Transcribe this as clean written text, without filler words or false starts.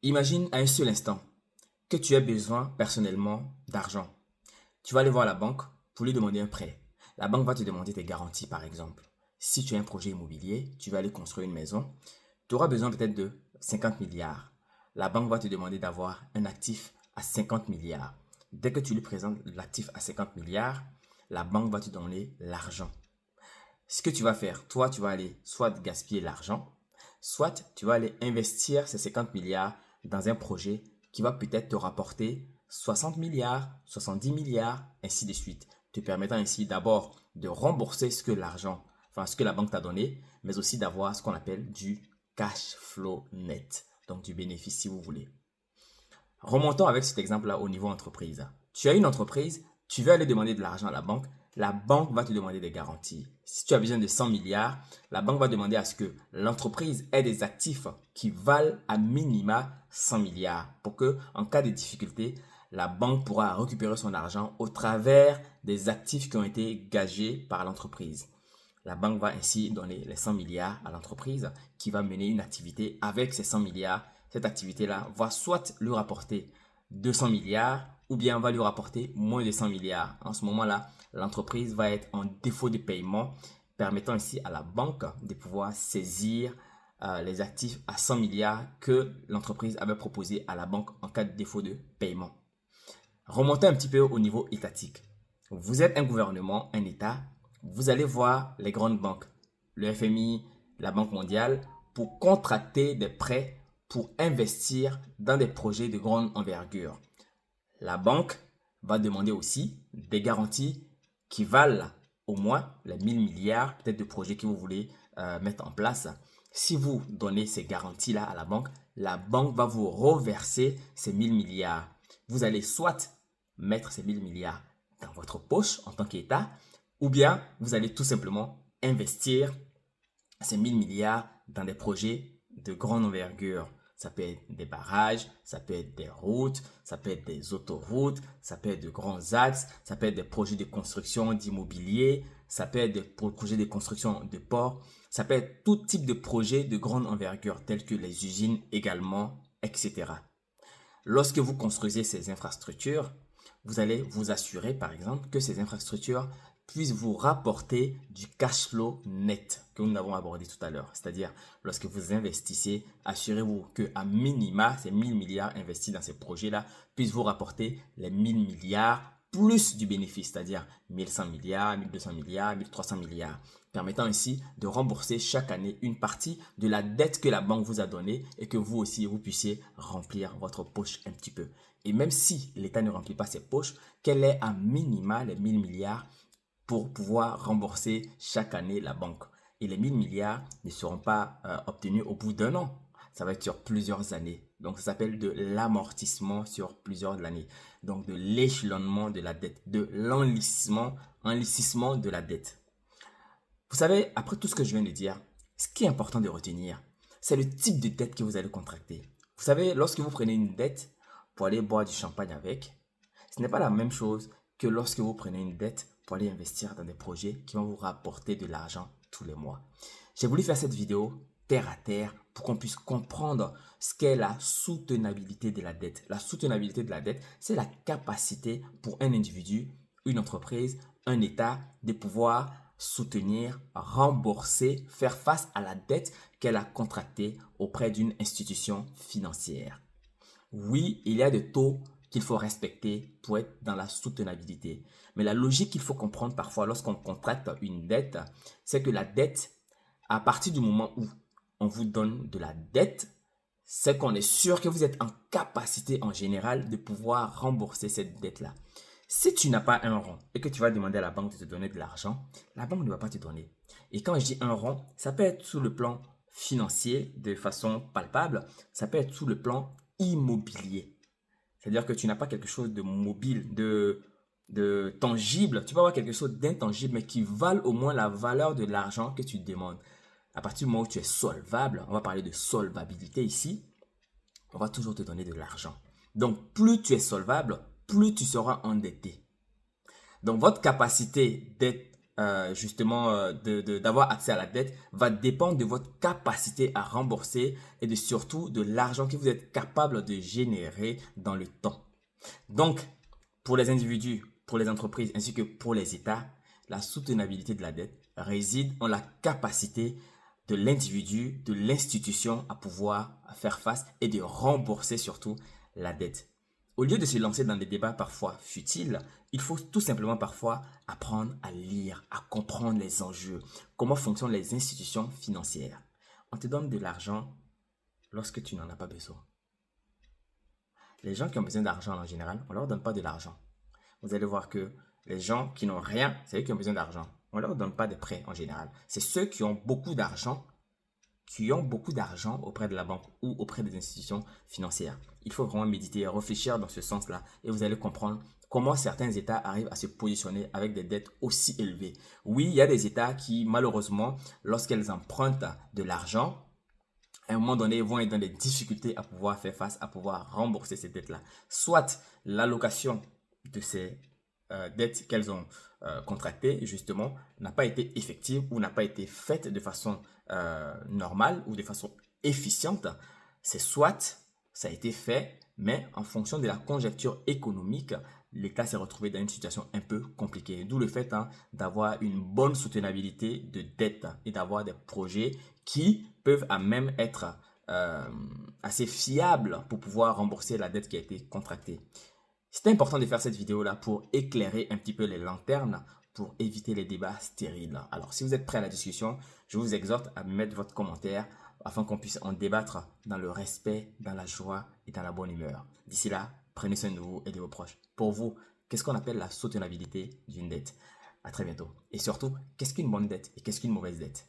Imagine à un seul instant que tu as besoin personnellement d'argent. Tu vas aller voir la banque pour lui demander un prêt. La banque va te demander tes garanties, par exemple. Si tu as un projet immobilier, tu vas aller construire une maison, tu auras besoin peut-être de 50 milliards. La banque va te demander d'avoir un actif à 50 milliards. Dès que tu lui présentes l'actif à 50 milliards, la banque va te donner l'argent. Ce que tu vas faire, toi, tu vas aller soit gaspiller l'argent, soit tu vas aller investir ces 50 milliards dans un projet qui va peut-être te rapporter 60 milliards, 70 milliards, ainsi de suite, te permettant ainsi d'abord de rembourser ce que la banque t'a donné, mais aussi d'avoir ce qu'on appelle du cash flow net, donc du bénéfice si vous voulez. Remontons avec cet exemple-là au niveau entreprise. Tu as une entreprise, tu veux aller demander de l'argent à la banque va te demander des garanties. Si tu as besoin de 100 milliards, la banque va demander à ce que l'entreprise ait des actifs qui valent à minima 100 milliards pour que, en cas de difficulté, la banque pourra récupérer son argent au travers des actifs qui ont été gagés par l'entreprise. La banque va ainsi donner les 100 milliards à l'entreprise qui va mener une activité avec ces 100 milliards. Cette activité-là va soit lui rapporter 200 milliards ou bien va lui rapporter moins de 100 milliards. En ce moment-là, l'entreprise va être en défaut de paiement, permettant ainsi à la banque de pouvoir saisir les actifs à 100 milliards que l'entreprise avait proposé à la banque en cas de défaut de paiement. Remontez un petit peu au niveau étatique. Vous êtes un gouvernement, un État, vous allez voir les grandes banques, le FMI, la Banque mondiale, pour contracter des prêts pour investir dans des projets de grande envergure. La banque va demander aussi des garanties qui valent au moins les 1000 milliards peut-être de projets que vous voulez mettre en place. Si vous donnez ces garanties-là à la banque va vous reverser ces 1000 milliards. Vous allez soit mettre ces 1000 milliards dans votre poche en tant qu'État, ou bien vous allez tout simplement investir ces 1000 milliards dans des projets de grande envergure. Ça peut être des barrages, ça peut être des routes, ça peut être des autoroutes, ça peut être de grands axes, ça peut être des projets de construction d'immobilier, ça peut être des projets de construction de ports, ça peut être tout type de projets de grande envergure tels que les usines également, etc. Lorsque vous construisez ces infrastructures, vous allez vous assurer, par exemple, que ces infrastructures puissent vous rapporter du cash flow net que nous avons abordé tout à l'heure. C'est-à-dire, lorsque vous investissez, assurez-vous que à minima, ces 1000 milliards investis dans ces projets-là puissent vous rapporter les 1000 milliards plus du bénéfice, c'est-à-dire 1100 milliards, 1200 milliards, 1300 milliards, permettant ainsi de rembourser chaque année une partie de la dette que la banque vous a donnée et que vous aussi, vous puissiez remplir votre poche un petit peu. Et même si l'État ne remplit pas ses poches, quel est à minima les 1000 milliards pour pouvoir rembourser chaque année la banque. Et les 1000 milliards ne seront pas obtenus au bout d'un an. Ça va être sur plusieurs années. Donc, ça s'appelle de l'amortissement sur plusieurs années. Donc, de l'échelonnement de la dette, de l'enrichissement de la dette. Vous savez, après tout ce que je viens de dire, ce qui est important de retenir, c'est le type de dette que vous allez contracter. Vous savez, lorsque vous prenez une dette pour aller boire du champagne avec, ce n'est pas la même chose que lorsque vous prenez une dette pour aller investir dans des projets qui vont vous rapporter de l'argent tous les mois. J'ai voulu faire cette vidéo terre à terre pour qu'on puisse comprendre ce qu'est la soutenabilité de la dette. La soutenabilité de la dette, c'est la capacité pour un individu, une entreprise, un État de pouvoir soutenir, rembourser, faire face à la dette qu'elle a contractée auprès d'une institution financière. Oui, il y a des taux qu'il faut respecter pour être dans la soutenabilité. Mais la logique qu'il faut comprendre parfois lorsqu'on contracte une dette, c'est que la dette, à partir du moment où on vous donne de la dette, c'est qu'on est sûr que vous êtes en capacité en général de pouvoir rembourser cette dette-là. Si tu n'as pas un rond et que tu vas demander à la banque de te donner de l'argent, la banque ne va pas te donner. Et quand je dis un rond, ça peut être sous le plan financier de façon palpable, ça peut être sous le plan immobilier. C'est-à-dire que tu n'as pas quelque chose de mobile, de tangible. Tu vas avoir quelque chose d'intangible, mais qui valent au moins la valeur de l'argent que tu demandes. À partir du moment où tu es solvable, on va parler de solvabilité ici, on va toujours te donner de l'argent. Donc, plus tu es solvable, plus tu seras endetté. Donc, votre capacité d'être d'avoir accès à la dette va dépendre de votre capacité à rembourser et surtout de l'argent que vous êtes capable de générer dans le temps. Donc, pour les individus, pour les entreprises ainsi que pour les États, la soutenabilité de la dette réside en la capacité de l'individu, de l'institution à pouvoir faire face et de rembourser surtout la dette. Au lieu de se lancer dans des débats parfois futiles, il faut tout simplement parfois apprendre à lire, à comprendre les enjeux, comment fonctionnent les institutions financières. On te donne de l'argent lorsque tu n'en as pas besoin. Les gens qui ont besoin d'argent en général, on ne leur donne pas de l'argent. Vous allez voir que les gens qui n'ont rien, c'est eux qui ont besoin d'argent. On ne leur donne pas de prêts en général. C'est ceux qui ont beaucoup d'argent auprès de la banque ou auprès des institutions financières. Il faut vraiment méditer et réfléchir dans ce sens-là et vous allez comprendre comment certains États arrivent à se positionner avec des dettes aussi élevées. Oui, il y a des États qui, malheureusement, lorsqu'elles empruntent de l'argent, à un moment donné, vont être dans des difficultés à pouvoir faire face, à pouvoir rembourser ces dettes-là. Soit l'allocation de ces dettes qu'elles ont contractées, justement, n'a pas été effective ou n'a pas été faite de façon normale ou de façon efficiente. C'est soit ça a été fait, mais en fonction de la conjoncture économique, l'État s'est retrouvé dans une situation un peu compliquée. D'où le fait d'avoir une bonne soutenabilité de dette et d'avoir des projets qui peuvent à même être assez fiables pour pouvoir rembourser la dette qui a été contractée. C'est important de faire cette vidéo-là pour éclairer un petit peu les lanternes, pour éviter les débats stériles. Alors, si vous êtes prêt à la discussion, je vous exhorte à mettre votre commentaire afin qu'on puisse en débattre dans le respect, dans la joie et dans la bonne humeur. D'ici là, prenez soin de vous et de vos proches. Pour vous, qu'est-ce qu'on appelle la soutenabilité d'une dette? À très bientôt. Et surtout, qu'est-ce qu'une bonne dette et qu'est-ce qu'une mauvaise dette?